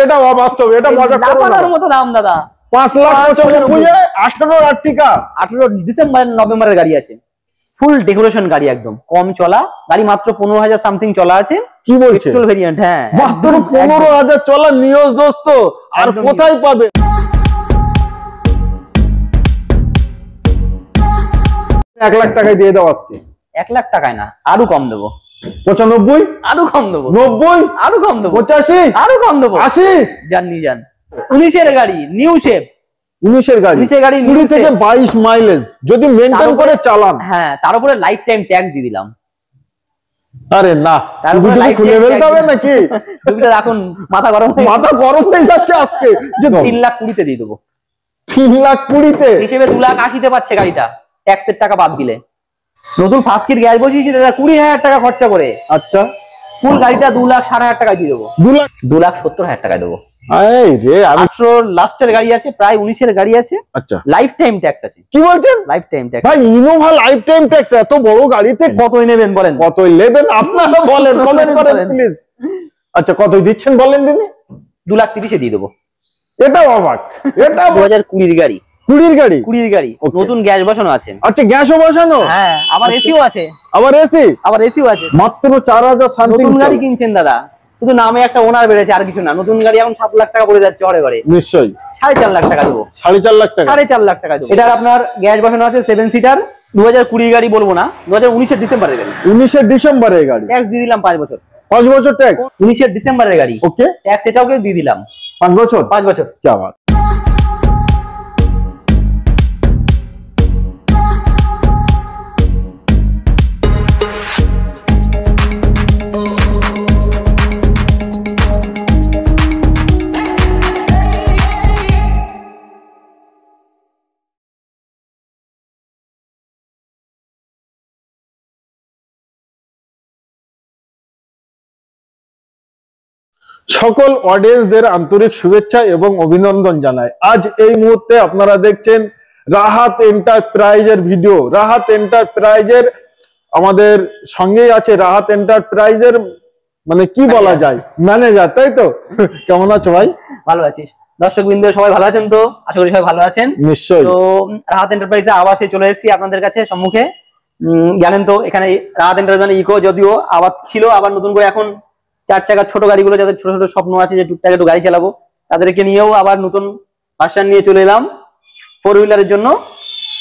এটা অবাস্তব, এটা মজা করো না। লাফানোর মতো দাম দাদা। 5,95,000 18 আর্টিকা, 18 ডিসেম্বর নভেম্বরের গাড়ি আছে, ফুল ডেকোরেশন গাড়ি, একদম কম চলা গাড়ি, মাত্র 15,000 সামথিং চলা আছে। কি বলছে? পেট্রোল ভেরিয়েন্ট, হ্যাঁ মাত্র 15,000 চলা নিউজ দোস্ত। আর কোথায় পাবে? 1 লাখ টাকায় দিয়ে দাও আজকে। 1 লাখ টাকায় না, আরো কম দেবো। 95, আরো কম দেবো। 90, আরো কম দেবো। 85, আরো কম দেবো। 80। যান নিয়ে যান। 19 এর গাড়ি, নিউ শেপ। 19 এর গাড়ি, 19 এর গাড়ি, 20 থেকে 22 মাইলেজ যদি মেইনটেইন করে চালান। হ্যাঁ, তার উপরে লাইফ টাইম ট্যাক্স দিয়ে দিলাম। আরে না, তারপরে লাইফ খুলে ফেলতে হবে নাকি? দুটো রাখুন, মাথা গরম হয়ে যাচ্ছে আজকে। যে 3,20,000 দিয়ে দেবো। 3,20,000 হিসেবে 2,80,000 পাচ্ছে গাড়িটা, ট্যাক্সের টাকা বাদ দিলে। নতুন ফার্স্ট কিট গ্যাস বসিয়েছি দাদা, 20,000 টাকা খরচা করে। আচ্ছা, ফুল গাড়িটা 2,60,000 টাকায় দিয়ে দেবো। 2,70,000 টাকায় দেবো। এই রে, লাস্টের গাড়ি আছে, প্রায় 19 এর গাড়ি আছে। আচ্ছা, লাইফ টাইম ট্যাক্স আছে। কি বলছেন? Life time tax. ভাই ইনোভা লাইফ টাইম ট্যাক্স, এত বড় গাড়িতে কতই নেবেন বলেন? কতই নেবেন আপনারা বলেন, কমেন্ট করেন প্লিজ। আচ্ছা, কতই দিচ্ছেন বলেন দিদি? 2,30,000 দিয়ে দেবো। এটা অবাক। এটা 2020 গাড়ি। 20 গাড়ি, 20 গাড়ি, নতুন গ্যাস বসানো আছে। আচ্ছা, গ্যাসও বসানো? হ্যাঁ, আবার এসিও আছে। আবার এসিও আছে। মাত্র 4,000 সামথিং। নতুন গাড়ি কিনছেন দাদা, শুধু নামে একটা ওনার বেড়েছে, আর কিছু না। নতুন গাড়ি এখন 7 লাখ টাকা পড়ে যাচ্ছে ঘরে ঘরে। নিশ্চয়ই 4.5 লাখ টাকা দেবো। 4.5 লাখ টাকা? 4.5 লাখ টাকা দেবো। এটার আপনার গ্যাস বসানো আছে, 7 সিটার। 2020 গাড়ি বলবো না, 2019 এর ডিসেম্বরের গাড়ি। 19 এর ডিসেম্বরের গাড়ি, ট্যাক্স দিয়ে দিলাম 5 বছর। 5 বছর ট্যাক্স? 19 এর ডিসেম্বরের গাড়ি, ওকে, ট্যাক্স এটাও দিয়ে দিলাম 5 বছর। 5 বছর। কি বাত। সকল অডিয়েন্সদের আন্তরিক শুভেচ্ছা এবং অভিনন্দন জানাই। আজ এই মুহূর্তে আপনারা দেখছেন রাহাত এন্টারপ্রাইজের ভিডিও। রাহাত এন্টারপ্রাইজের আমাদের সঙ্গেই আছে রাহাত এন্টারপ্রাইজের মানে কি বলা যায়, ম্যানেজার, তাই তো? কেমন আছো ভাই? ভালো আছিস? দর্শক বৃন্দ সবাই ভালো আছেন তো? আশা করি সবাই ভালো আছেন। নিশ্চয়ই। তো রাহাত এন্টারপ্রাইজে আবার চলে এসেছি আপনাদের কাছে সম্মুখে। জানেন তো এখানে রাহাত এন্টারপ্রাইজ ইকো যদিও আবার ছিল, আবার নতুন করে এখন 4 চাকার ছোট গাড়িগুলো, যাদের ছোট ছোট স্বপ্ন আছে যে টুকটাক একটু গাড়ি চালাবো, তাদেরকে নিয়েও আবার নতুন ভার্সন নিয়ে চলে এলাম। 4 হুইলারের জন্য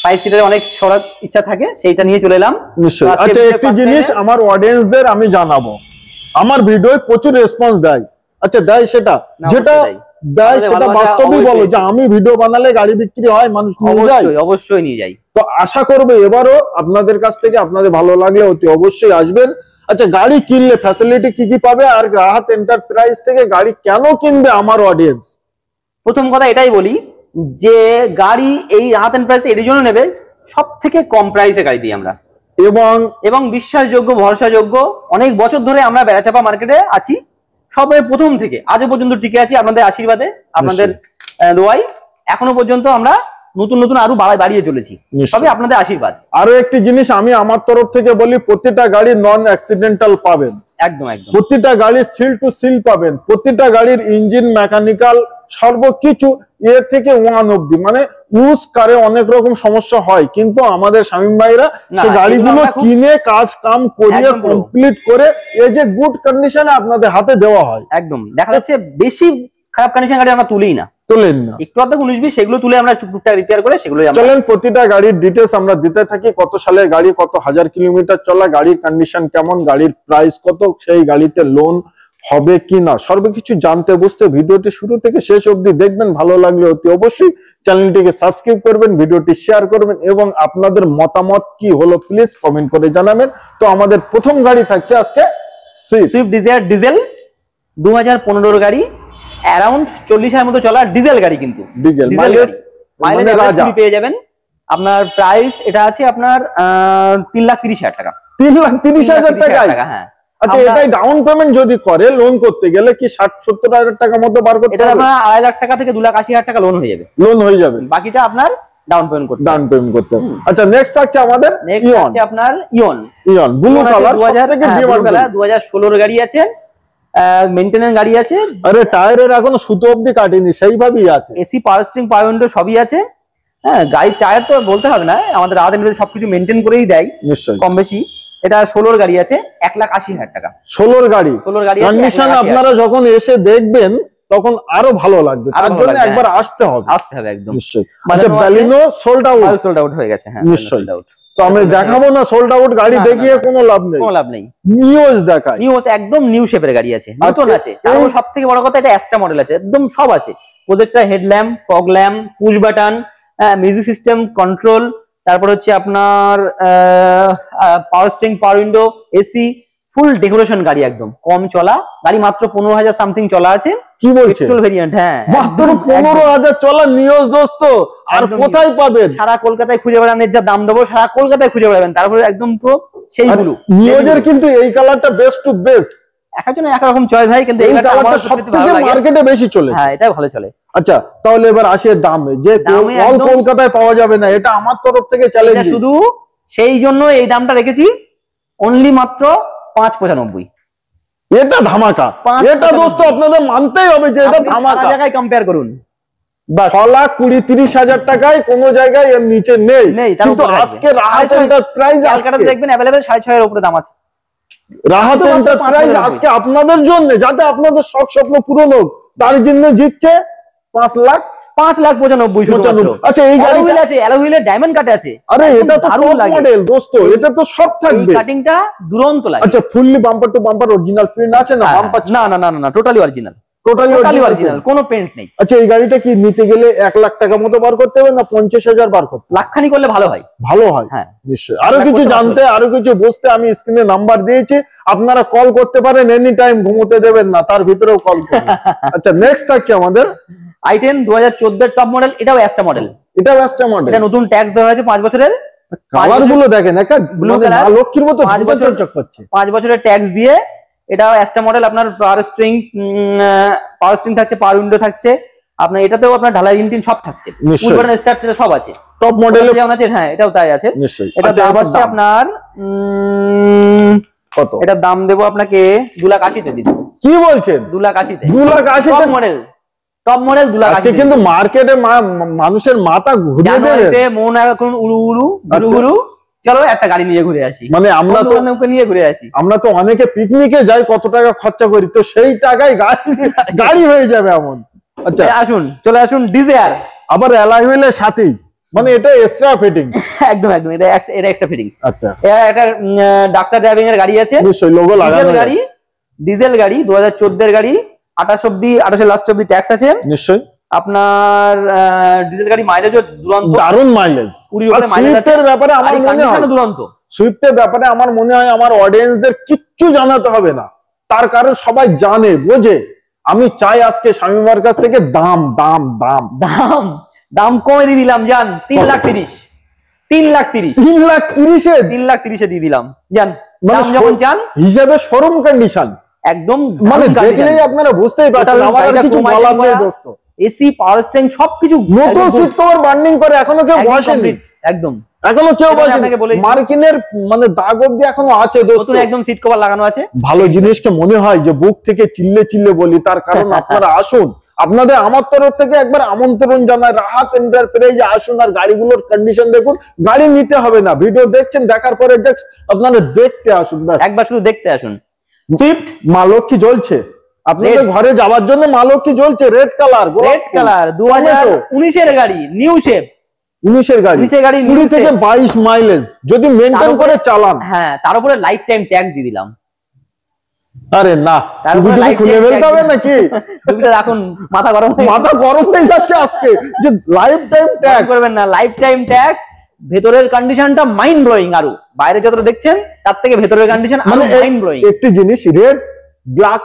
5 সিটারের অনেক সরাত ইচ্ছা থাকে, সেইটা নিয়ে চলে এলাম। নিশ্চয়ই। আচ্ছা, একটি জিনিস আমার অডিয়েন্সদের আমি জানাবো, আমার ভিডিওয় প্রচুর রেসপন্স দেয়। আচ্ছা, দেয় সেটা যেটা দেয় সেটা বাস্তবই বলো, যে আমি ভিডিও বানালে গাড়ি বিক্রি হয়, মানুষ নিয়ে যায়। অবশ্যই নিয়ে যায়। তো আশা করবো এবারও আপনাদের কাছ থেকে, আপনাদের ভালো লাগলে অতি অবশ্যই আসবেন। আচ্ছা, গাড়ি কিনলে ফ্যাসিলিটি কি কি পাবে, আর রাহাত এন্টারপ্রাইজ থেকে গাড়ি কেন কিনবে আমার অডিয়েন্স? প্রথম কথা এটাই বলি যে গাড়ি এই রাহাত এন্টারপ্রাইজ এর জন্য নেবে, সব থেকে কম প্রাইসে গাড়ি দিই আমরা, এবং বিশ্বাসযোগ্য, ভরসাযোগ্য। অনেক বছর ধরে আমরা বেড়াচাপা মার্কেটে আছি, সবের প্রথম থেকে আজও পর্যন্ত টিকে আছি আপনাদের আশীর্বাদে, আপনাদের দোয়াই। এখনো পর্যন্ত আমরা নতুন নতুন আরো বাড়িয়ে চলেছি, সবই আপনাদের আশীর্বাদ। আরো একটি জিনিস আমি আমার তরফ থেকে বলি, প্রতিটা গাড়ি নন অ্যাক্সিডেন্টাল পাবেন। একদম একদম। প্রতিটা গাড়ির সিল টু সিল পাবেন, প্রতিটা গাড়ির ইঞ্জিন, মেকানিক্যাল সর্বকিছু এর থেকে 1 অবধি। মানে ইউজ কারে অনেক রকম সমস্যা হয়, কিন্তু আমাদের শামীম ভাইরা সেই গাড়িগুলো কিনে কাজ কাম করিয়ে কমপ্লিট করে এই যে গুড কন্ডিশনে আপনাদের হাতে দেওয়া হয়। একদম। দেখা যাচ্ছে বেশি খারাপ কন্ডিশন গাড়ি আমরা তুলি না, একটু আধা 19-20 সেগুলো তুলে আমরা টুকটাক রিপেয়ার করে সেগুলো। চলেন প্রতিটা গাড়ির ডিটেইলস আমরা দিতে থাকি, কত সালের গাড়ি, কত হাজার কিলোমিটার চলা, গাড়ির কন্ডিশন কেমন, গাড়ির প্রাইস কত, সেই গাড়িতে লোন হবে কিনা, সর্বকিছু জানতে বুঝতে ভিডিওটি শুরু থেকে শেষ অবধি দেখবেন। ভালো লাগলে অতি অবশ্যই চ্যানেলটিকে সাবস্ক্রাইব করবেন, ভিডিওটি শেয়ার করবেন, এবং আপনাদের মতামত কি হলো প্লিজ কমেন্ট করে জানাবেন। তো আমাদের প্রথম গাড়ি থাকছে আজকে সুইফট ডিজায়ার ডিজেল, 2015 গাড়ি, অ্যারাউন্ড 40,000 মতো চলা ডিজেল গাড়ি, কিন্তু ডিজেল মাইলেজ পেয়ে যাবেন। আপনার প্রাইস এটা আছে আপনার 3,30,000 টাকা। 3,30,000 টাকা? হ্যাঁ। আচ্ছা, এটাই ডাউন পেমেন্ট যদি করে, লোন করতে গেলে কি 60-70,000 টাকা মতো বার করতে হবে? এটা আপনার 2.5 লাখ টাকা থেকে 2,80,000 টাকা লোন হয়ে যাবে। লোন হয়ে যাবে, বাকিটা আপনার ডাউন পেমেন্ট করতে হবে। আচ্ছা, নেক্সট থাকছে আমাদের আপনার ইয়ন ব্লু কালার, 2016 গাড়ি আছে। মেইনটেনেন্স গাড়ি আছে। আরে টায়ারের এখনো সুতো অবধি কাটেনি, সেইভাবেই আছে। এসি, পাওয়ার স্টিয়ারিং, পাওয়ার উইন্ডো সবই আছে। হ্যাঁ, গাড়ির টায়ার তো বলতে হবে না, আমাদের রাত এমনিতে সবকিছু মেনটেন করেই দেয় নিশ্চয়ই কম বেশি। এটা 16 গাড়ি আছে, 1,80,000 টাকা। 16 গাড়ি, 16 গাড়ি আছে, কন্ডিশন 1,80,000 আপনারা যখন এসে দেখবেন তখন আরো ভালো লাগবে, তার জন্য একবার আসতে হবে। একদম নিশ্চয়ই। আচ্ছা, Baleno sold out? Sold out হয়ে গেছে, হ্যাঁ নিশ্চয়ই। তো আমি দেখাবো না সোল্ড আউট গাড়ি দেখিয়ে কোনো লাভ নেই, কোনো লাভ নেই। নিউজ দেখাই, নিউজ একদম নিউ শেপের গাড়ি আছে, নতুন আছে। তারপর সবথেকে বড় কথা, এটা অ্যাস্টা মডেল আছে, একদম সব আছে। Projector headlamp, fog lamp, push button, music system, control, তারপর হচ্ছে আপনার power steering, power window, AC, full decoration গাড়ি, একদম কম চলা গাড়ি, মাত্র 15,000 সামথিং চলা আছে। কি বলছেন? পেট্রোল ভেরিয়েন্ট, হ্যাঁ মাত্র 15,000 চলা নিউজ দোস্ত। আর কোথায় পাবেন? সারা কলকাতায় খুঁজে বেড়ানোর যা দাম দেবো, সারা কলকাতায় খুঁজে বেড়াবেন। তারপরে একদম পুরো সেই ব্লু নিউজের, কিন্তু এই কালারটা বেস্ট টু বেস্ট, একজনের একরকম চয়েস হয়, কিন্তু এই কালারটা সবথেকে মার্কেটে বেশি চলে। হ্যাঁ, এটা ভালো চলে। আচ্ছা, তাহলে এবার আসে দামে, যে অল কলকাতায় পাওয়া যাবে না, এটা আমার তরফ থেকে চ্যালেঞ্জ। শুধু সেই জন্য এই দামটা রেখেছি, অনলি মাত্র 595। এটা ধামাকা, এটা দোস্ত আপনাদের মানতেই হবে যে এটা ধামাকা। সারা জায়গায় কম্পেয়ার করুন, বাস 6,20,30,000 টাকায় কোন জায়গায় এর নিচে নেই। কিন্তু আজকে রাহাত এন্টারপ্রাইজ ক্যালকাটা দেখবেন अवेलेबल 6,500 এর উপরে দাম আছে। রাহাত এন্টারপ্রাইজ আজকে আপনাদের জন্য, যাতে আপনাদের শখ স্বপ্ন পূরণ হোক, তার জন্য জিতছে 5,95,000। আচ্ছা, এই গাড়ি আছে, অ্যালয় ডায়মন্ড কাট আছে। আরে এটা তো টপ মডেল দোস্ত, এটা তো সব থাকবে। এই কাটিংটা দুরন্ত লাগে। আচ্ছা, fully bumper to bumper original print আছে না? বাম্পার না না না না, টোটালি অরিজিনাল, টোটালি অরিজিনাল, কোনো পেইন্ট নেই। আচ্ছা, এই গাড়িটা কি নিতে গেলে 1 লাখ টাকা মতো বার করতে হবে না 50,000 বার করতে? লাখখানি করলে ভালো হয়। ভালো হয়, হ্যাঁ নিশ্চয়ই। আরো কিছু জানতে, আরো কিছু বুঝতে আমি স্ক্রিনে নাম্বার দিয়েছি, আপনারা কল করতে পারেন এনি টাইম, ঘুমোতে দেবেন না, তার ভিতরেও কল করুন। আচ্ছা, নেক্সট থাকছে আমাদের i10 2014 টপ মডেল, এটাও অ্যাস্টা মডেল। এটাও অ্যাস্টা মডেল, এটা নতুন ট্যাক্স দেওয়া হয়েছে 5 বছরের। কালার গুলো দেখেন, একটা ব্লু কালার, লক্ষ্মীর মতো 5 বছর চকচক করছে। 5 বছরের ট্যাক্স দিয়ে এটা অ্যাস্টা মডেল। আপনার পাওয়ার স্টিয়ারিং থাকছে, পাওয়ার উইন্ডো থাকছে, আপনার এটাতেও আপনার ঢালাই ইঞ্জিন সব থাকছে, ফুল বাটন স্টার্ট সব আছে, টপ মডেল যেমন আছে। হ্যাঁ, এটাও তাই আছে। নিশ্চয়ই। এটা দাম হচ্ছে আপনার কত? এটার দাম দেবো আপনাকে 2,80,000 তে দিই। কি বলছেন? 2,80,000 তে? 2,80,000 টপ মডেল, টপ মডেল 2,80,000। কিন্তু মার্কেটে মানুষের মাথা ঘুরিয়ে দেবে, মন এখন উড়ু উড়ু গুরু গুরু, চলো একটা গাড়ি নিয়ে ঘুরে আসি। মানে আমরা তো নিয়ে ঘুরে আসি, আমরা তো অনেকে পিকনিকে যাই, কত টাকা খরচা করি, তো সেই টাকায় গাড়ি হয়ে যাবে এমন। আচ্ছা, আসুন, চলে আসুন ডিজায়ার, আবার অ্যালয় হুইলের সাথেই, মানে এটা এক্সট্রা ফিটিং। একদম একদম, এটা এক্সট্রা ফিটিংস। আচ্ছা, এটা ডাক্তার ড্রাইভিং এর গাড়ি আছে, নিশ্চয়ই লোগো লাগানো গাড়ি, ডিজেল গাড়ি, 2014 এর গাড়ি, 28 লাস্ট অবধি ট্যাক্স আছে। নিশ্চয়ই। আপনার ডিজেল গাড়ি মাইলেজও দুরন্ত, দারুণ মাইলেজ। সুইফটের ব্যাপারে আমার মনে হয় দুরন্ত, সুইফটের ব্যাপারে আমার মনে হয় আমার অডিয়েন্সদের কিচ্ছু জানাতে হবে না, তার কারণ সবাই জানে বোঝে। আমি চাই আজকে শামিমার কাছ থেকে দাম দাম দাম দাম দাম কমে দিয়ে দিলাম, জান 3,30,000, 3,30,000, 3,30,000, 3,30,000 দিয়ে দিলাম, জান যখন চান হিসেবে শোরুম কন্ডিশন একদম, মানে দেখলেই আপনারা বুঝতেই পারছেন। আমার আর কিছু বলার নেই দোস্ত, এসি, পাওয়ার স্টিয়ারিং সবকিছু নতুন সিট কভার বার্নিং করে, এখনো কেউ বসেনি, একদম এখনো কেউ বসেনি, মার্কিনের মানে দাগ অবধি এখনো আছে দোস্ত, একদম সিট কভার লাগানো আছে। ভালো জিনিসকে মনে হয় যে বুক থেকে চিল্লে চিল্লে বলি, তার কারণ আপনারা আসুন, আপনাদের আমার তরফ থেকে একবার আমন্ত্রণ জানাই, রাহাত এন্টারপ্রাইজে আসুন, আর গাড়িগুলোর কন্ডিশন দেখুন। গাড়ি নিতে হবে না, ভিডিও দেখছেন, দেখার পরে আপনারা দেখতে আসুন, একবার শুধু দেখতে আসুন। সুইফট মা লক্ষ্মী জ্বলছে আপনাদের ঘরে যাওয়ার জন্য, মা লক্ষ্মী জ্বলছে, রেড কালার, 2019 এর গাড়ি, নিউ শেপ, 19 এর গাড়ি, 20 থেকে 22 মাইলেজ যদি মেইনটেইন করে চালান। হ্যাঁ, তার উপরে লাইফ টাইম ট্যাক্স দিয়ে দিলাম। আরে না, খুলে ফেলতে হবে নাকি? রাখুন, মাথা গরম হয়ে যাচ্ছে আজকে, যে লাইফ টাইম ট্যাক্স করবেন না, লাইফ টাইম ট্যাক্স। ভেতরের কন্ডিশনটা মাইন্ড ব্লোয়িং, আরো বাইরে যতটা দেখছেন তার থেকে ভেতরের কন্ডিশন আরো মাইন্ড ব্লোয়িং। একটি জিনিস, রেড ব্ল্যাক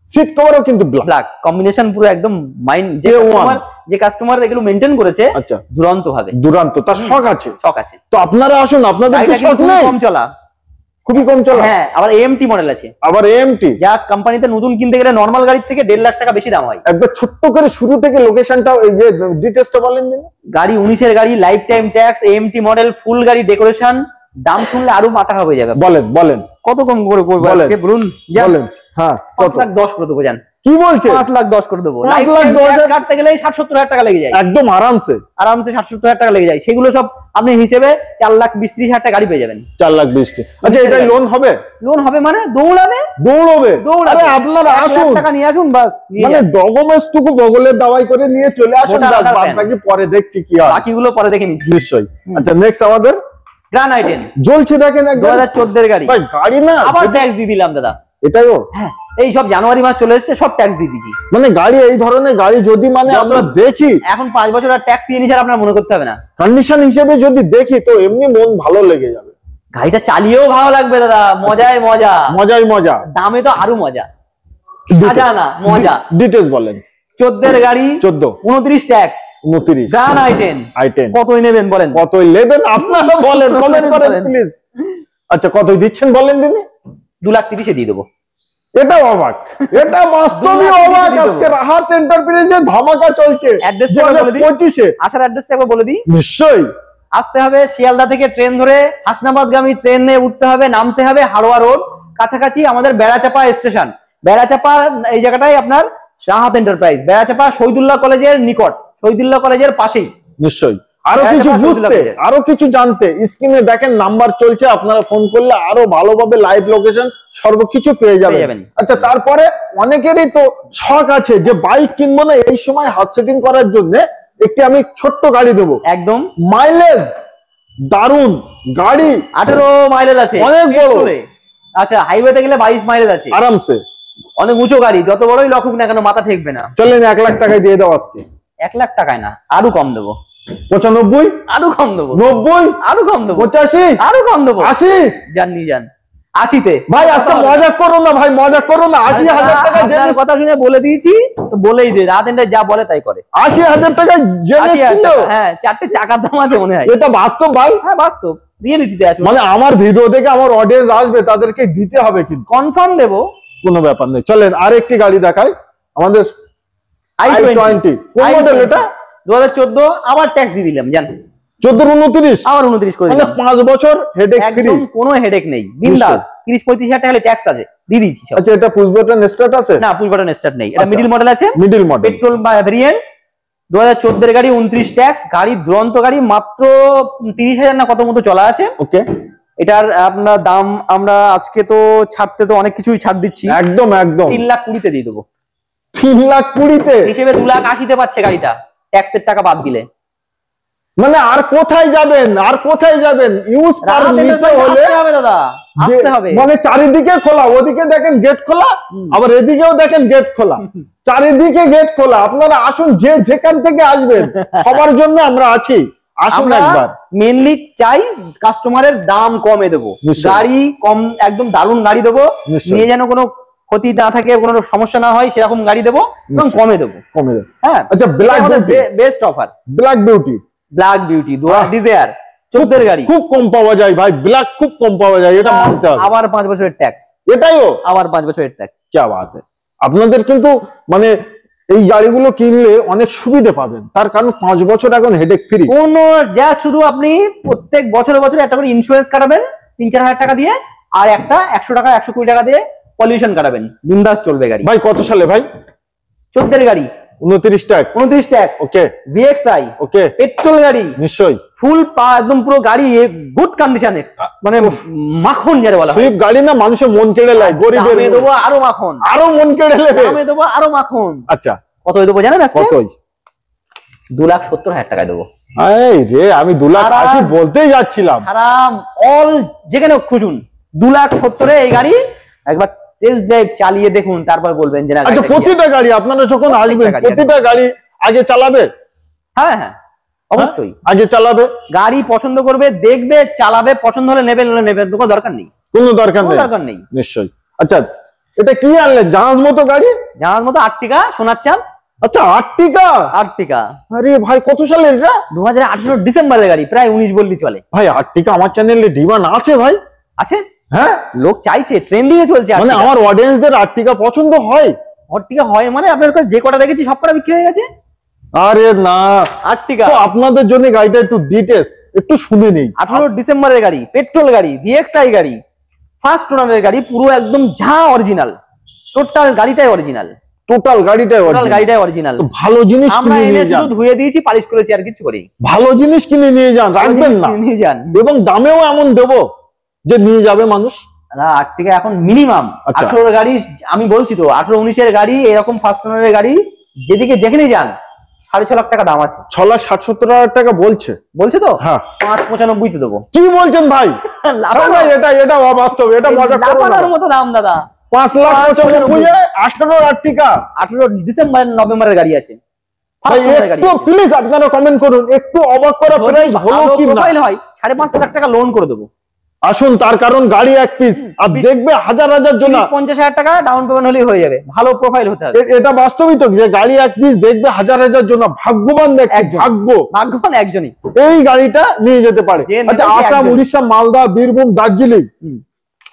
সিট কভারও কিন্তু ব্ল্যাক কম্বিনেশন পুরো একদম মাইন্ড, যে কাস্টমার এগুলো মেইনটেইন করেছে, আচ্ছা দুরন্ত ভাবে, দুরন্ত, তার শখ আছে, তো আপনারা আসুন, আপনাদের কি শখ নেই? কম চলা, খুবই কম চলা। হ্যাঁ, আবার এএমটি মডেল আছে, আবার এএমটি, যা কোম্পানিতে নতুন কিনতে গেলে নরমাল গাড়ির থেকে 1.5 লাখ টাকা বেশি দাম হয়। একবার ছোট্ট করে শুরু থেকে লোকেশনটা, এই যে ডিটেইলসটা বলেন দিন। গাড়ি 19 এর গাড়ি, life time tax, AMT model, full গাড়ি ডেকোরেশন, দাম শুনলে আরো মাথা হবে যাবে। বলেন কত কম করে করব আজকে বলুন? বলেন। হ্যাঁ 5,10,000 করে দেবো। জান কি বলছে? 5,10,000 করে দেবো। 5,10,000 কাটতে গেলে 60-70 হাজার টাকা লেগে যায়, একদম আরামসে 60-70 হাজার টাকা লেগে যায়। সেগুলো সব আপনি হিসেবে 4,20,30 হাজার টাকা গাড়ি পেয়ে যাবেন। 4,20,000। আচ্ছা এটা লোন হবে? লোন হবে মানে দৌড়াবে। আরে আপনারা আসুন, টাকা নিয়ে আসুন, বাস মানে ডকুমেন্টস টুকু বগলের দাওয়াই করে নিয়ে চলে আসুন, বাদ বাকি পরে দেখছি কি হয়, বাকিগুলো পরে দেখে নিচ্ছি নিশ্চয়ই। আচ্ছা নেক্সট আমাদের গ্র্যান্ড i10 জ্বলছে, দেখেন 2014 এর গাড়ি। ভাই গাড়ি না আবার ট্যাক্স দিয়ে দিলাম দাদা। এটাইও হ্যাঁ, এই সব জানুয়ারি মাস চলে এসেছে, সব ট্যাক্স দিয়ে দিয়েছি। মানে গাড়ি এই ধরনের গাড়ি যদি মানে আমরা দেখি এখন 5 বছর আর ট্যাক্স দিয়ে নিছে, আপনার মনে করতে হবে না। কন্ডিশন হিসেবে যদি দেখি তো এমনি মন ভালো লেগে যাবে। গাড়িটা চালিয়েও ভালো লাগবে দাদা, মজায় মজা, মজা, দামে তো আরো মজা, মজা না মজা। ডিটেইলস বলেন। 14 এর গাড়ি, 29 ট্যাক্স, 29 গ্র্যান্ড i10 কতই নেবেন বলেন? কতই নেবেন আপনারা বলেন, কমেন্ট করেন প্লিজ। আচ্ছা কতই দিচ্ছেন বলেন দিদি? 2,30,000 দিয়ে দেবো। এটা অবাক, এটা বাস্তবই অবাক। আজকে রাহাত এন্টারপ্রাইজে ধামাকা চলছে। অ্যাড্রেসটা বলে দিই, 25-এ আসার অ্যাড্রেসটা একবার বলে দিই। নিশ্চয়ই আসতে হবে শিয়ালদা থেকে ট্রেন ধরে, হাসনাবাদগামী ট্রেনে উঠতে হবে, নামতে হবে হাড়োয়া রোড, কাছাকাছি আমাদের বেড়াচাপা স্টেশন। বেড়াচাপা এই জায়গাটাই আপনার রাহাত এন্টারপ্রাইজ, বেড়াচাপা শহীদুল্লাহ কলেজের নিকট, শহীদুল্লাহ কলেজের পাশেই। নিশ্চয়ই। আরো কিছু বুঝতে, আরো কিছু জানতে স্ক্রিনে দেখেন নাম্বার চলছে, আপনারা ফোন করলে আরো ভালোভাবে লাইভ লোকেশন সর্বকিছু পেয়ে যাবেন। আচ্ছা তারপরে অনেকেরই তো শখ আছে যে বাইক কিনবো না, এই সময় হাত সেটিং করার জন্য একটি আমি ছোট্ট গাড়ি দেবো, একদম মাইলেজ দারুন গাড়ি, 18 মাইলেজ আছে, অনেক বড়। আচ্ছা হাইওয়েতে গেলে 22 মাইলেজ আছে, আরামসে, অনেক উঁচু গাড়ি, যত বড়ই লকুক না কেন মাথা ঠেকবে না। চলেন 1 লাখ টাকায় দিয়ে দাও আজকে। 1 লাখ টাকায় না, আরো কম দেবো। 95 আরো কম দেবো। 90 আরো কম দেবো। 85 আরো কম দেবো। 80 যান নিয়ে যান 80-তে। ভাই আজকে মজা করো না ভাই, মজা করো না। 80,000 টাকা আপনার কথা শুনে বলে দিয়েছি তো বলেই দে, রাত এন্ডে যা বলে তাই করে। 80,000 টাকা জেনে ছিল। হ্যাঁ 4টে চাকার দাম আছে মনে হয়। এটা বাস্তব ভাই, হ্যাঁ বাস্তব, রিয়েলিটিতে আছে। মানে আমার ভিডিও দেখে আমার অডিয়েন্স আসবে, তাদেরকে দিতে হবে কিন্তু, কনফার্ম দেবো, কোনো ব্যাপার নেই। চলেন আরেকটি গাড়ি দেখাই, আমাদের i20। কোন মডেল এটা? 2014, আবার ট্যাক্স দিয়ে দিলাম জান। 14-29 আবার 29 করে মানে দিলাম। 5 বছর হেডেক ফ্রি, একদম কোনো হেডেক নেই, বিন্দাস। 30-35 হাজার টাকা ট্যাক্স আছে, দিয়ে দিয়েছি সব। আচ্ছা এটা পুশ বাটন স্টার্ট আছে? না পুশ বাটন স্টার্ট নেই, এটা মিডল মডেল আছে, মিডল মডেল, পেট্রোল ভেরিয়েন্ট, 2014 এর গাড়ি, 29 ট্যাক্স, গাড়ি দুরন্ত গাড়ি, মাত্র 30,000 না কত মতো চলা আছে। ওকে, এটার আপনার দাম আমরা আজকে তো ছাড়তে তো অনেক কিছুই ছাড় দিচ্ছি, একদম 3,20,000-তে দিয়ে দেবো। 3,20,000-তে হিসেবে 2,80,000-তে পাচ্ছে গাড়িটা, ট্যাক্সের টাকা বাদ দিলে। মানে আর কোথায় যাবেন, আর কোথায় যাবেন? ইউজ কার নিতে হলে হবে দাদা, আসতে হবে। মানে চারিদিকে খোলা, ওদিকে দেখেন গেট খোলা, আবার এদিকেও দেখেন গেট খোলা, চারিদিকে গেট খোলা। আপনারা আসুন, যে যেখান থেকে আসবেন সবার জন্য আমরা আছি, আসুন একবার। মেনলি চাই কাস্টমারের দাম কমে দেবো, গাড়ি কম, একদম দারুণ গাড়ি দেবো, নিয়ে যেন কোনো ক্ষতি না থাকে, কোনো সমস্যা না হয়, সেরকম গাড়ি দেবো এবং কমে দেবো। হ্যাঁ আচ্ছা, black beauty, best offer. Black beauty, black beauty desire 14 এর গাড়ি, খুব কম পাওয়া যায় ভাই, ব্ল্যাক খুব কম পাওয়া যায়, এটা মানতে হবে। আবার 5 বছরের ট্যাক্স, এটাইও আবার 5 বছরের ট্যাক্স। কি বাত है। আপনাদের কিন্তু মানে এই গাড়িগুলো কিনলে অনেক সুবিধা পাবেন, তার কারণ 5 বছর এখন হেডেক ফ্রি। কোন যা শুধু আপনি প্রত্যেক বছরে বছরে একটা করে ইন্স্যুরেন্স কাটাবেন 3-4 হাজার টাকা দিয়ে, আর একটা 100 টাকা 120 টাকা দিয়ে পলিউশন কাটাবেন, বিন্দাস চলবে গাড়ি। ভাই কত সালে ভাই? 14 এর গাড়ি, 29 ট্যাক্স, 29 ট্যাক্স, ওকে, ভিএক্সআই, ওকে, পেট্রোল গাড়ি, নিশ্চয়ই ফুল একদম পুরো গাড়ি গুড কন্ডিশনে, মানে মাখন যারে বলা হয়। সুইফট গাড়ি না মানুষের মন কেড়ে নেয়, গরিবের দামে দেবো আরো মাখন, আরো মন কেড়ে নেবে, দামে দেবো আরো মাখন। আচ্ছা কত দেবো জানেন আজকে? কতই? 2,70,000 টাকা দেবো। এই রে, আমি 2,80,000 বলতেই যাচ্ছিলাম। আরাম অল যেখানে খুঁজুন 2,70,000-এ এই গাড়ি একবার টেস্ট ড্রাইভ চালিয়ে দেখুন, তারপর বলবেন যে না। আচ্ছা প্রতিটা গাড়ি আপনারা যখন আসবেন, প্রতিটা গাড়ি আগে চালাবে? হ্যাঁ হ্যাঁ অবশ্যই আগে চালাবে, গাড়ি পছন্দ করবে, দেখবে, চালাবে, পছন্দ হলে নেবেন, নেবেন, কোনো দরকার নেই, কোনো দরকার নেই। নিশ্চয়ই। আচ্ছা এটা কি আনলেন? জাহাজ মতো গাড়ি, জাহাজ মতো আর্টিকা, সোনার চাঁদ। আচ্ছা আর্টিকা, আর্টিকা। আরে ভাই কত সালের এটা? 2018 ডিসেম্বরের গাড়ি, প্রায় 19 বললি চলে ভাই। আর্টিকা আমার চ্যানেলে ডিমান্ড আছে ভাই, আছে। হ্যাঁ লোক চাইছে, ট্রেন্ডিং এ চলছে। মানে আমার অডিয়েন্সদের আর্টিকা পছন্দ হয়। আর্টিকা হয় মানে আপনার কাছে যে কটা দেখেছি সব কটা বিক্রি হয়ে গেছে। আরে না, আর্টিকা তো আপনাদের জন্য গাড়িটা একটু ডিটেইলস একটু শুনে নেই। 18 ডিসেম্বরের গাড়ি, পেট্রোল গাড়ি, ভিএক্সআই গাড়ি, ফার্স্ট ওনারের গাড়ি, পুরো একদম যা অরিজিনাল, টোটাল গাড়িটাই অরিজিনাল, টোটাল গাড়িটাই অরিজিনাল। ভালো জিনিস আমরা কিনে এনে নিয়ে শুধু যান, ধুয়ে দিয়েছি, পালিশ করেছি, আর কিছু করি। ভালো জিনিস কিনে নিয়ে যান, রাখবেন না, নিয়ে যান। এবং দামেও এমন দেবো যে নিয়ে যাবে মানুষ। না 8 থেকে এখন মিনিমাম 18 গাড়ি, আমি বলছি তো 18-19 গাড়ি, এরকম ফার্স্ট ওনারের গাড়ি যেদিকে যেখানে যান 6.5 লাখ টাকা দাম আছে। 6,60,70,000 টাকা বলছে তো। হ্যাঁ, 5.95 তে দেবো। কি বলছেন ভাই? এটা অবাস্তব, এটা মজা করার মতো দাম দাদা। 5,95,000 18 টাকা। 18 ডিসেম্বর নভেম্বরের গাড়ি আছে। একটু প্লিজ আপনারা কমেন্ট করুন, একটু অবাক করা প্রাইস হলো কি না? প্রোফাইল হয় 5.5 লাখ টাকা লোন করে দেবো। আসুন, তার কারণ গাড়ি এক পিস, আর দেখবে হাজার জন, 50,000 টাকা ডাউন পেমেন্ট হলেই হয়ে যাবে, ভালো প্রোফাইল হতে হবে। এটা বাস্তবিক তো, যে গাড়ি এক পিস দেখবে হাজার জন, ভাগ্যবান ব্যক্তি, ভাগ্যবান একজনই এই গাড়িটা নিয়ে যেতে পারে। আচ্ছা, আসাম, উড়িষ্যা, মালদা, বীরভূম, দার্জিলিং,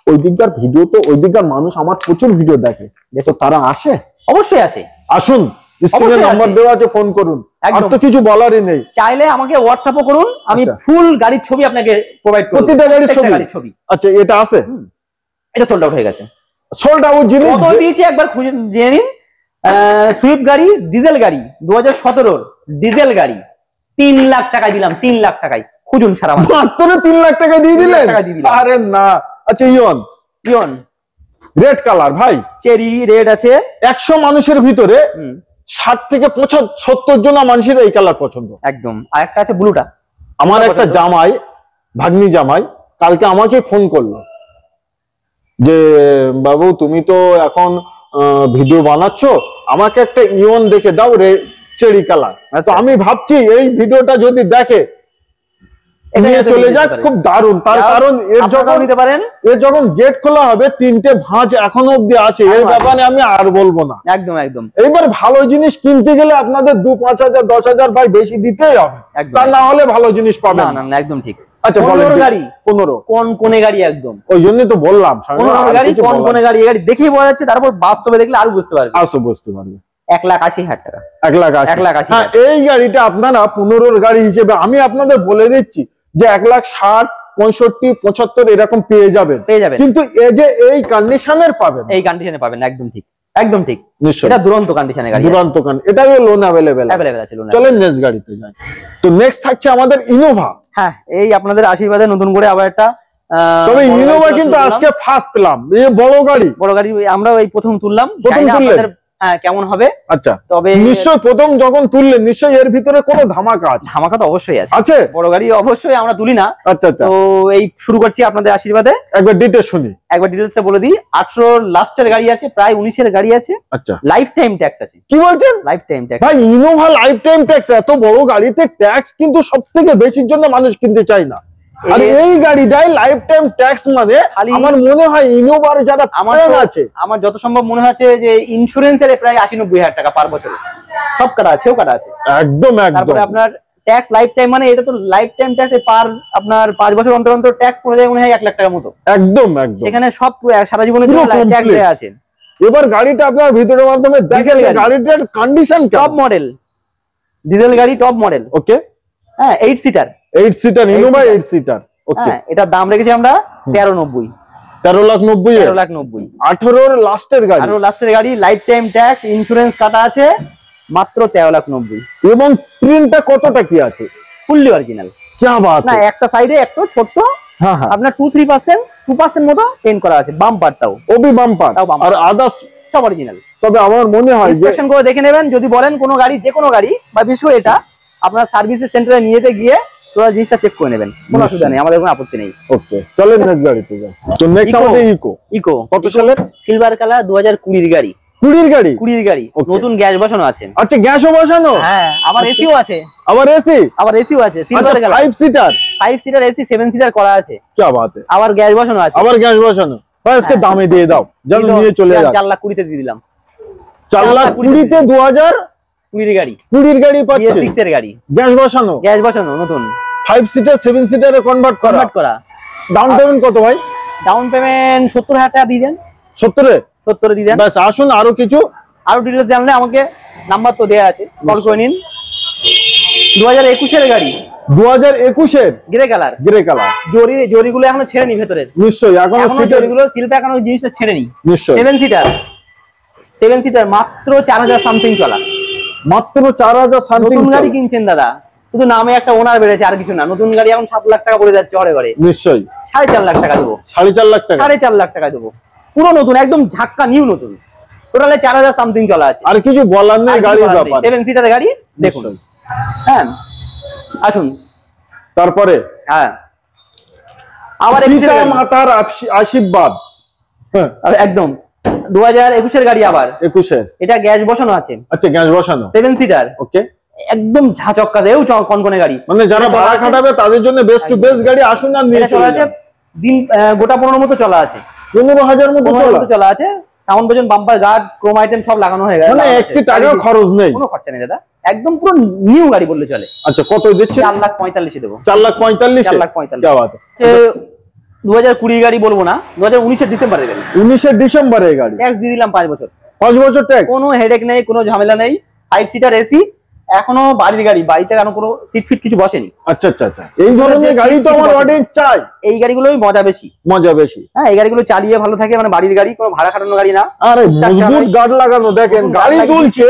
ওই দিককার ভিডিও তো, ওই দিককার মানুষ আমার প্রচুর ভিডিও দেখে, তো তারা আসে, অবশ্যই আসে। আসুন, স্ক্রিনে নাম্বার দেওয়া আছে, ফোন করুন, আর তো কিছু বলারই নেই। চাইলে আমাকে হোয়াটসঅ্যাপও করুন, আমি ফুল গাড়ির ছবি আপনাকে প্রোভাইড করব, প্রতিটা গাড়ির ছবি। আচ্ছা, এটা আছে, এটা সোল্ড আউট হয়ে গেছে। সোল্ড আউট জিনিস কত দিয়েছি একবার খুঁজে জেনে নিন। সুইফট গাড়ি, ডিজেল গাড়ি, 2017 ডিজেল গাড়ি 3 লাখ টাকায় দিলাম, 3 লাখ টাকায়। খুঁজুন সারা মাত্র 3 লাখ টাকা দিয়ে দিলেন? আরে না। আচ্ছা, ইয়ন রেড কালার ভাই, চেরি রেড আছে। 100 মানুষের ভিতরে 60 থেকে 70 জন মানুষের এই কালার পছন্দ। একদম। আর একটা আছে ব্লুটা। আমার একটা জামাই, ভাগ্নি জামাই, কালকে আমাকে ফোন করলো যে বাবু তুমি তো এখন ভিডিও বানাচ্ছ, আমাকে একটা ইয়ন দেখে দাও চেরি কালার। তো আমি ভাবছি এই ভিডিওটা যদি দেখে নিয়ে চলে যাক, খুব দারুণ। তার কারণ এর যখন গেট খোলা হবে, 3টে ভাঁজ এখনো অব্দি আছে, এর ব্যাপারে আমি আর বলবো না। একদম একদম। এইবার ভালো জিনিস কিনতে গেলে আপনাদের 2-5,000 10,000 ভাই বেশি দিতেই হবে, তা না হলে ভালো জিনিস পাবেন না। না, একদম ঠিক। আচ্ছা, 15 গাড়ি, 15 কোনে গাড়ি, একদম ওই জন্যই তো বললাম 15 গাড়ি, কোনে গাড়ি। গাড়ি দেখেই বোঝা যাচ্ছে, তারপর বাস্তবে দেখলে আরো বুঝতে পারবে। 1,80,000 টাকা। 1,80,000। হ্যাঁ, এই গাড়িটা আপনারা 15 গাড়ি হিসেবে আমি আপনাদের বলে দিচ্ছি যে 1,60,000, 65, 75 এরকম পেয়ে যাবেন। কিন্তু এই কন্ডিশনের পাবেন, একদম ঠিক, একদম ঠিক। নিশ্চয়ই, এটা দুরন্ত কন্ডিশনের গাড়ি, দুরন্ত এটাও লোন अवेलेबल আছে। চলেন নেক্সট গাড়িতে যাই। তো নেক্সট থাকছে আমাদের ইনোভা। হ্যাঁ, এই আপনাদের আশীর্বাদে নতুন করে আবার একটা, তবে ইনোভা কিন্তু আজকে ফার্স্ট পেলাম, এই বড় গাড়ি আমরা এই প্রথম তুললাম। কেমন হবে? আচ্ছা, তবে নিশ্চয়ই প্রথম যখন তুললেন নিশ্চয়ই এর ভিতরে কোনো ধামাকা আছে। ধামাকা তো অবশ্যই আছে। বড় গাড়ি অবশ্যই আমরা তুলি না। আচ্ছা, তো এই শুরু করছি আপনাদের আশীর্বাদে। একবার ডিটেইলস শুনি, একবার ডিটেইলসটা বলে দিই। 18 লাস্টের গাড়ি আছে, প্রায় 19 গাড়ি আছে। আচ্ছা, লাইফ টাইম ট্যাক্স আছে। কি বলছেন? Life time tax. ভাই, ইনোভা লাইফ টাইম ট্যাক্স, এত বড় গাড়িতে ট্যাক্স কিন্তু সবথেকে বেশির জন্য মানুষ কিনতে চায় না। আর এই গাড়িটাই লাইফ টাইম ট্যাক্স, মানে আমার মনে হয় ইনোভার যারা আছে, আমার যত সম্ভব মনে হচ্ছে যে ইন্স্যুরেন্সের প্রায় 80-90 টাকা পার বছরে সব কাটা আছে, কাটা আছে। একদম একদম। তারপরে আপনার ট্যাক্স লাইফ টাইম, মানে এটা তো লাইফ টাইম ট্যাক্স, পার আপনার 5 বছর অন্তর অন্তর ট্যাক্স পড়ে যায় মনে হয় 1 লাখ টাকার মতো। একদম একদম। সেখানে সব সারা জীবনের জন্য ট্যাক্স দেয়া আছে। এবার গাড়িটা আপনার ভিতরের মাধ্যমে দেখেন, গাড়িটার কন্ডিশন টপ মডেল, ডিজেল গাড়ি, টপ মডেল। ওকে, হ্যাঁ, 8 সিটার ইনোভা 8 সিটার। ওকে, এটার দাম রেখেছি আমরা 13,90,000। 13,90,000। 18 লাস্টের গাড়ি, 18 লাস্টের গাড়ি, লাইফ টাইম ট্যাক্স, ইন্স্যুরেন্স কাটা আছে, মাত্র 13,90,000। এবং প্রিন্টটা কতটা কি আছে? Fully original. কি বাত না, একটা সাইডে একটু ছোট আপনার 2% মতো পেইন্ট করা আছে, বাম্পারটাও ওবি বাম্পার, আর আদার্স সব অরিজিনাল। তবে আমার মনে হয় ইন্সপেকশন করে দেখে নেবেন। যদি বলেন কোনো গাড়ি, যে কোনো গাড়ি বা বিশেষ করে এটা আপনার সার্ভিসের সেন্টারে নিয়ে গিয়ে তোরা জিনিসটা চেক করে নেবেন, কোনো অসুবিধা নেই, আমাদের কোনো আপত্তি নেই। ওকে, চলেন নেক্সট গাড়িতে যাই। তো নেক্সট আমাদের ইকো কত সালের? সিলভার কালার, 2020 গাড়ি। 20 গাড়ি, নতুন গ্যাস বসানো আছে। আচ্ছা, গ্যাসও বসানো? হ্যাঁ, আবার এসিও আছে। আবার এসিও আছে। Silver colour, 5 seater AC, 7 seater করা আছে। কি বাত है। আবার গ্যাস বসানো আছে। ভাই, আজকে দামে দিয়ে দাও, যেন নিয়ে চলে যায়। 4,20,000 দিয়ে দিলাম। 4,20,000 তে 2020 গাড়ি, 20 গাড়ি পাচ্ছি। 6 এর গাড়ি, গ্যাস বসানো নতুন। 5 সিটার 7 সিটারে কনভার্ট করা। ডাউন পেমেন্ট কত ভাই? ডাউন পেমেন্ট 70,000 টাকা দিয়ে দেন। 70 দিয়ে দেন। বাস, আসুন আরো ডিটেইলস জানলে আমাকে নাম্বার তো দেয়া আছে, কল করে নিন। 2021 এর গাড়ি, 2021 এর গ্রে কালার। জরিগুলো এখনো ছেড়েনি ভেতরে। নিশ্চয়ই এখনো জরিগুলো সিলটা এখনো জিনিসটা ছেড়েনি। নিশ্চয়ই। 7 সিটার 7 সিটার মাত্র 4000 সামথিং চলা। মাত্র 4000 সামথিং। নতুন গাড়ি কিনছেন দাদা, শুধু নামে একটা ওনার বেড়েছে আর কিছু না। নতুন গাড়ি এখন 7 লাখ টাকা পড়ে যাচ্ছে ঘরে ঘরে। নিশ্চয়ই 4.5 লাখ টাকা দেবো। 4.5 লাখ টাকা? 4.5 লাখ টাকা দেবো, পুরো নতুন, একদম ঝাক্কা নিউ নতুন। টোটালে 4000 সামথিং চলা আছে। আর কিছু বলার নেই গাড়ির ব্যাপারে। 7 সিটার গাড়ি দেখুন। হ্যাঁ আসুন তারপরে। হ্যাঁ আবার মাতার আশীর্বাদ। একদম 2021 এর গাড়ি, আবার 21 এটা গ্যাস বসানো আছে। আচ্ছা গ্যাস বসানো, 7 সিটার। ওকে, একদম ঝাঁচক্কা দেও কনকনে গাড়ি, মানে যারা ভাড়া খাটাবে তাদের জন্য বেস্ট টু বেস্ট গাড়ি। আসুন আর নিয়ে চলে আছে। দিন গোটা 15 মতো চলা আছে, 15,000 মতো চলা আছে। সাউন্ড পর্যন্ত, বাম্পার গার্ড, ক্রোম আইটেম সব লাগানো হয়ে গেছে, মানে একটি টাকাও খরচ নেই, কোনো খরচা নেই দাদা, একদম পুরো নিউ গাড়ি বললে চলে। আচ্ছা কত দিচ্ছে? 4,45,000 দেবো। 4,45,000? 4,45,000। কি বাত। 2020 গাড়ি বলবো না, 2019 ডিসেম্বরের গাড়ি। 19 ডিসেম্বরের গাড়ি। ট্যাক্স দিয়ে দিলাম 5 বছর। 5 বছর ট্যাক্স? কোনো হেডেক নেই, কোনো ঝামেলা নেই। 5 সিটার এসি, এখনো বাড়ির গাড়ি, বাড়িতে কেন কোনো সিট ফিট কিছু বসেনি। আচ্ছা আচ্ছা আচ্ছা, এই ধরনের গাড়ি তো আমার অডিয়েন্স চাই। এই গাড়িগুলোই মজা বেশি, মজা বেশি। হ্যাঁ এই গাড়িগুলো চালিয়ে ভালো থাকে, মানে বাড়ির গাড়ি, কোনো ভাড়া খাটানো গাড়ি না। আরে মজবুত গার্ড লাগানো, দেখেন গাড়ি দুলছে,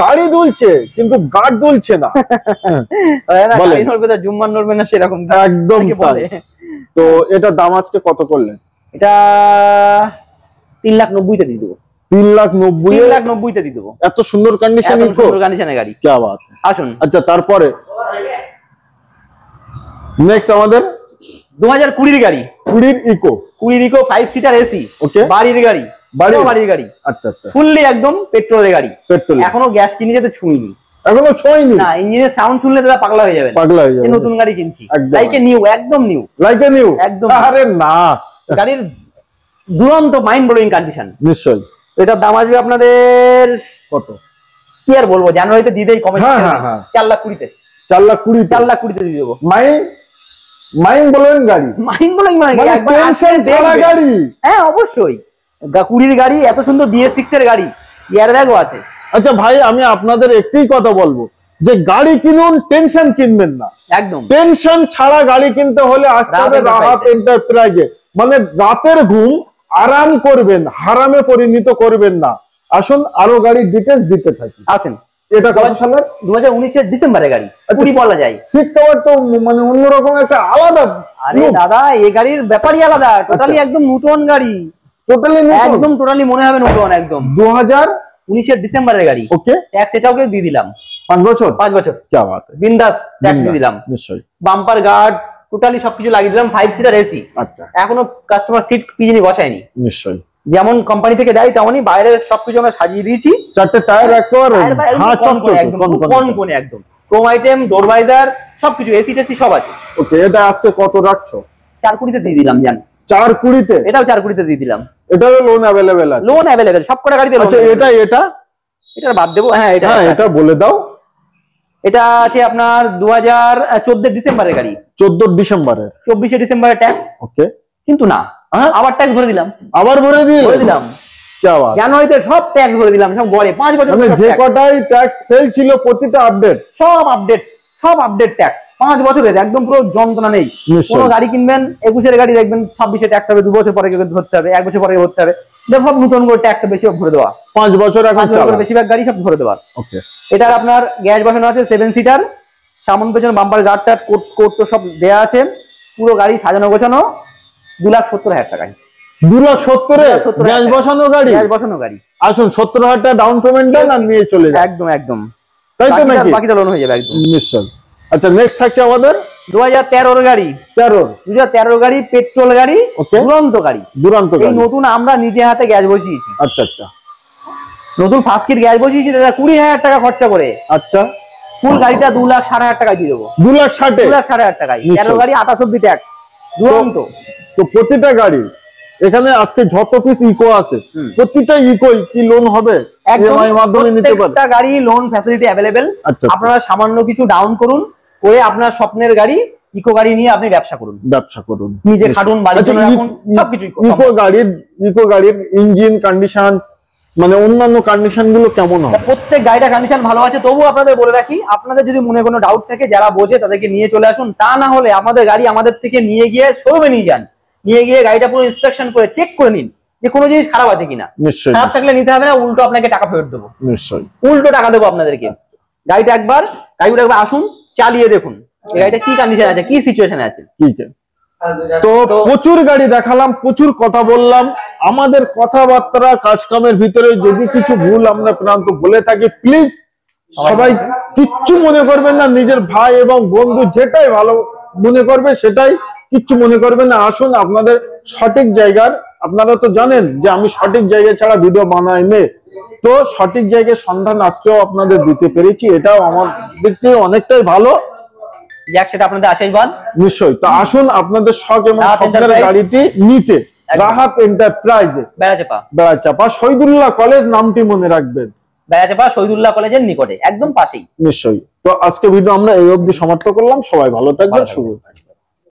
গাড়ি দুলছে কিন্তু গার্ড দুলছে না। গাড়ি নড়বে না, জুম্মান নড়বে না, সেরকম একদম তাই। তো এটা দাম আজকে কত করলেন? এটা 3,90,000 তে দিয়ে দেবো। 3,90,000? 3,90,000 দিয়ে দেবো। এত সুন্দর কন্ডিশন, সুন্দর কন্ডিশনের গাড়ি। কি বাত। আসুন। আচ্ছা তারপরে নেক্সট আমাদের 2020 গাড়ি, 20 ইকো। 5 সিটার এসি, ওকে, বাড়ির গাড়ি, বাড়ির গাড়ি। আচ্ছা আচ্ছা, ফুললি একদম পেট্রোলের গাড়ি। পেট্রোল, এখনো গ্যাস কিনে যেতে ছুঁইনি, এখনো ছোঁইনি না। ইঞ্জিনের সাউন্ড শুনলে দাদা পাগলা হয়ে যাবেন, পাগলা হয়ে যাবেন। নতুন গাড়ি কিনছি, লাইকে নিউ, একদম নিউ, লাইকে নিউ, একদম। আরে না, গাড়ির দুরন্ত মাইন্ড ব্লোয়িং কন্ডিশন। নিশ্চয়ই। এটার দাম আসবে আপনাদের কত, কি আর বলবো, জানুয়ারিতে দিয়ে দেই কমে। 4,20,000-তে। 4,20,000 দিয়ে দেবো। মাইন্ড ব্লোয়িং গাড়ি, মাইন্ড ব্লোয়িং মানে একবার টেনশন ছাড়া গাড়ি। হ্যাঁ অবশ্যই, 20 গাড়ি, এত সুন্দর BS6 এর গাড়ি, এয়ার ব্যাগও আছে। আচ্ছা ভাই, আমি আপনাদের একটাই কথা বলবো যে গাড়ি কিনুন, টেনশন কিনবেন না। একদম টেনশন ছাড়া গাড়ি কিনতে হলে আসতে হবে রাহাত এন্টারপ্রাইজে। মানে রাতের ঘুম আরাম করবেন, হারামে পরিণত করবেন না। আসুন আরো গাড়ির ডিটেইলস দিতে থাকি। আসেন। এটা কত সালের? 2019 এর ডিসেম্বরের গাড়ি, পুরি বলা যায়। সিট কভার তো মানে অন্যরকম একটা আলাদা। আরে দাদা এই গাড়ির ব্যাপারই আলাদা, টোটালি একদম নতুন গাড়ি, টোটালি একদম টোটালি মনে হবে নতুন একদম। 2019 এর ডিসেম্বরের গাড়ি। ওকে, ট্যাক্স এটাও দিয়ে দিলাম 5 বছর। 5 বছর, কি বাত, বিন্দাস ট্যাক্স দিয়ে দিলাম। নিশ্চয়ই। বাম্পার গার্ড টোটালি সবকিছু লাগিয়ে দিলাম। 5 সিটার এসি। আচ্ছা, এখনো কাস্টমার সিট পিছনে বসায়নি। নিশ্চয়ই, যেমন কোম্পানি থেকে দেয় তেমনই বাইরের সবকিছু আমরা সাজিয়ে দিয়েছি। 4টে টায়ার একেবারে কোন একদম ক্রোম আইটেম, ডোর ভাইজার সবকিছু, এসি টেসি সব আছে। ওকে, এটা আজকে কত রাখছো? 4,20,000 দিয়ে দিলাম জান। 4,20,000? এটাও 4,20,000 দিয়ে দিলাম। এটাও লোন अवेलेबल আছে? লোন अवेलेबल সবকটা গাড়িতে। আচ্ছা এটা বাদ দেবো। হ্যাঁ এটা বলে দাও। এটা আছে আপনার 2014 ডিসেম্বরের গাড়ি। 14 ডিসেম্বরের? 24 ডিসেম্বরের ট্যাক্স। ওকে, কিন্তু না, আবার ট্যাক্স ভরে দিলাম। আবার ভরে দিলাম। কি বাত, জানুয়ারিতে সব ট্যাক্স ভরে দিলাম, সব গড়ে 5 বছর। মানে যে কটাই ট্যাক্স ফেল ছিল প্রতিটা আপডেট, সব আপডেট ট্যাক্স 5 বছরের, একদম পুরো যন্ত্রণা নেই। কোন গাড়ি কিনবেন 21 এর গাড়ি দেখবেন 26 ট্যাক্স হবে, 2 বছর পরে ভরতে হবে, 1 বছর পরে ভরতে হবে। সব নতুন করে ট্যাক্স বেশি ভরে দেওয়া। 5 বছর এখন বেশিরভাগ গাড়ি সব ভরে দেওয়া। ওকে, এটার আপনার গ্যাস বসানো আছে, 7 সিটার, সামন পেছনে বাম্পার গার্ডটা কোট তো সব দেয়া আছে। পুরো গাড়ি সাজানো গোছানো, 2,70,000 টাকায়। 2,70,000 গ্যাস বসানো গাড়ি? গ্যাস বসানো গাড়ি। আসুন 70,000 টাকা ডাউন পেমেন্ট দেন আর নিয়ে চলে যান। একদম তাই তো নাকি? বাকিটা লোন হয়ে যাবে একদম। নিশ্চয়। আচ্ছা নেক্সট থাকছে আমাদের 2013 গাড়ি। 2013 গাড়ি, পেট্রোল গাড়ি, দুরন্ত গাড়ি। এই নতুন আমরা নিজে হাতে গ্যাস বসিয়েছি। আচ্ছা আচ্ছা, নতুন ফার্স্ট কিট গ্যাস বসিয়েছি দাদা, 20,000 টাকা খরচা করে। আচ্ছা, ফুল গাড়িটা 2,60,000 টাকায় দিয়ে দেবো। 2,60,000 টাকায়। 13 গাড়ি 28 অব্দি ট্যাক্স, দুরন্ত। তো প্রতিটা গাড়ি এখানে আজকে যত পিস ইকো আছে, প্রতিটা ইকোই কি লোন হবে? ইএমআই মাধ্যমে নিতে পারবে? প্রত্যেকটা গাড়ি লোন ফ্যাসিলিটি अवेलेबल। আপনারা সামান্য কিছু ডাউন করুন, করে আপনার স্বপ্নের গাড়ি ইকো গাড়ি নিয়ে আপনি ব্যবসা করুন, নিজে খাটুন, বাড়ির জন্য রাখুন, সবকিছু। ইকো গাড়ির ইঞ্জিন কন্ডিশন মানে অন্যান্য কন্ডিশন গুলো কেমন হবে? প্রত্যেক গাড়িটা কন্ডিশন ভালো আছে। তবু আপনাদের বলে রাখি, আপনাদের যদি মনে কোনো ডাউট থাকে, যারা বোঝে তাদেরকে নিয়ে চলে আসুন। তা না হলে আমাদের গাড়ি আমাদের থেকে নিয়ে গিয়ে শোরুমে নিয়ে যান, নিয়ে গিয়ে গাড়িটা পুরো ইন্সপেকশন করে চেক করে নিন যে কোনো জিনিস খারাপ আছে কিনা। নিশ্চয়ই খারাপ থাকলে নিতে হবে না, উল্টো আপনাকে টাকা ফেরত দেবো। নিশ্চয়ই উল্টো টাকা দেবো আপনাদেরকে। গাড়িটা একবার আসুন, চালিয়ে দেখুন এই গাড়িটা কি কন্ডিশন আছে, কি সিচুয়েশনে আছে। ঠিক আছে, তো প্রচুর গাড়ি দেখালাম, প্রচুর কথা বললাম। আমাদের কথাবার্তা কাজকামের ভিতরে যদি কিছু ভুল আমরা প্রান্ত বলে থাকি, প্লিজ সবাই কিচ্ছু মনে করবেন না, নিজের ভাই এবং বন্ধু যেটাই ভালো মনে করবে সেটাই, কিচ্ছু মনে করবেন না। আসুন আপনাদের সঠিক জায়গার, আপনারা তো জানেন যে আমি সঠিক জায়গায় ছাড়া ভিডিও বানাই নে, তো সঠিক জায়গায় সন্ধান আজকেও আপনাদের দিতে পেরেছি, এটাও আমার দিক থেকে অনেকটাই ভালো। সেটা আপনাদের আশীর্বাদ। নিশ্চয়ই, তো আসুন আপনাদের শখ এবং স্বপ্নের গাড়িটি নিতে রাহাত এন্টারপ্রাইজে, বেড়াচাপা শহীদুল্লাহ কলেজ নামটি মনে রাখবেন, বেড়াচাপা শহীদুল্লাহ কলেজের নিকটে, একদম পাশেই। নিশ্চয়ই। তো আজকে ভিডিও আমরা এই অবধি সমাপ্ত করলাম। সবাই ভালো থাকবেন, শুভ থাকবেন।